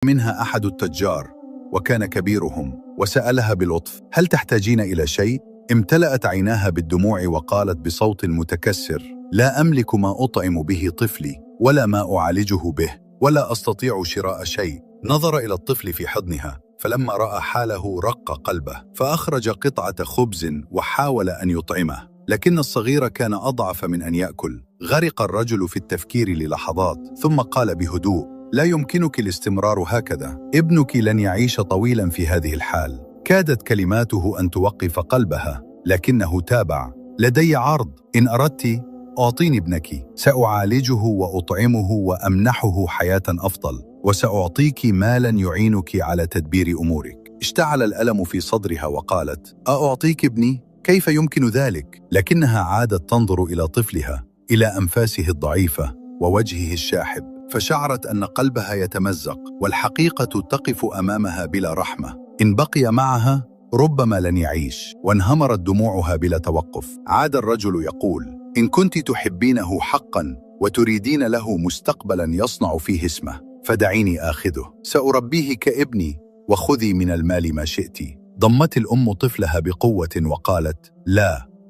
منها أحد التجار وكان كبيرهم، وسألها بلطف: هل تحتاجين إلى شيء؟ امتلأت عيناها بالدموع وقالت بصوت متكسر: لا أملك ما أطعم به طفلي، ولا ما أعالجه به، ولا أستطيع شراء شيء. نظر إلى الطفل في حضنها، فلما رأى حاله رق قلبه، فأخرج قطعة خبز وحاول أن يطعمه، لكن الصغير كان أضعف من أن يأكل. غرق الرجل في التفكير للحظات، ثم قال بهدوء: لا يمكنك الاستمرار هكذا، ابنك لن يعيش طويلا في هذه الحال. كادت كلماته أن توقف قلبها، لكنه تابع: لدي عرض، إن أردت أعطيني ابنك، سأعالجه وأطعمه وأمنحه حياة أفضل، وسأعطيك مالا يعينك على تدبير أمورك. اشتعل الألم في صدرها وقالت: أعطيك ابني؟ كيف يمكن ذلك؟ لكنها عادت تنظر إلى طفلها، إلى أنفاسه الضعيفة ووجهه الشاحب، فشعرت أن قلبها يتمزق والحقيقة تقف أمامها بلا رحمة. إن بقي معها ربما لن يعيش. وانهمرت دموعها بلا توقف. عاد الرجل يقول: إن كنت تحبينه حقا وتريدين له مستقبلا يصنع فيه اسمه، فدعيني آخذه، سأربيه كابني، وخذي من المال ما شئت. ضمت الأم طفلها بقوة وقالت: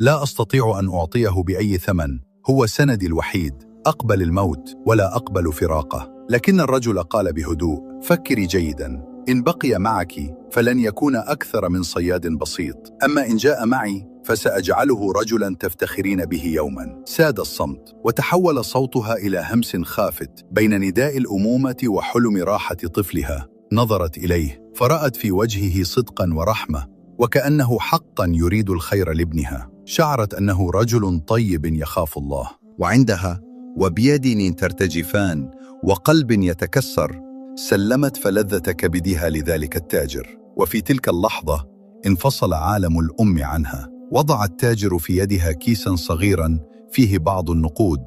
لا أستطيع أن أعطيه بأي ثمن، هو سندي الوحيد، أقبل الموت ولا أقبل فراقه. لكن الرجل قال بهدوء: فكري جيدا، إن بقي معك فلن يكون أكثر من صياد بسيط، أما إن جاء معي فسأجعله رجلا تفتخرين به يوما. ساد الصمت، وتحول صوتها إلى همس خافت بين نداء الأمومة وحلم راحة طفلها. نظرت إليه فرأت في وجهه صدقا ورحمة، وكأنه حقا يريد الخير لابنها. شعرت أنه رجل طيب يخاف الله. وعندها وبيد ترتجفان وقلب يتكسر سلمت فلذة كبدها لذلك التاجر. وفي تلك اللحظة انفصل عالم الأم عنها. وضع التاجر في يدها كيسا صغيرا فيه بعض النقود،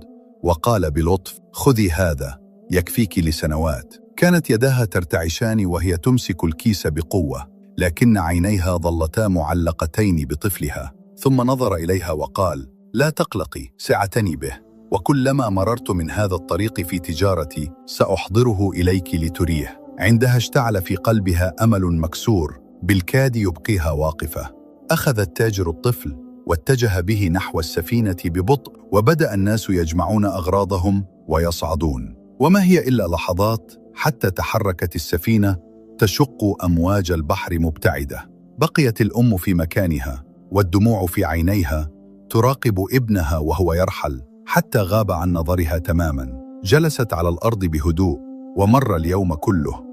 وقال بلطف: خذي هذا، يكفيك لسنوات. كانت يداها ترتعشان وهي تمسك الكيس بقوة، لكن عينيها ظلتا معلقتين بطفلها. ثم نظر إليها وقال: لا تقلقي، سأعتني به، وكلما مررت من هذا الطريق في تجارتي سأحضره إليك لتريه. عندها اشتعل في قلبها أمل مكسور بالكاد يبقيها واقفة. أخذ التاجر الطفل واتجه به نحو السفينة ببطء، وبدأ الناس يجمعون أغراضهم ويصعدون. وما هي إلا لحظات حتى تحركت السفينة تشق أمواج البحر مبتعدة. بقيت الأم في مكانها والدموع في عينيها تراقب ابنها وهو يرحل حتى غاب عن نظرها تماما. جلست على الأرض بهدوء، ومر اليوم كله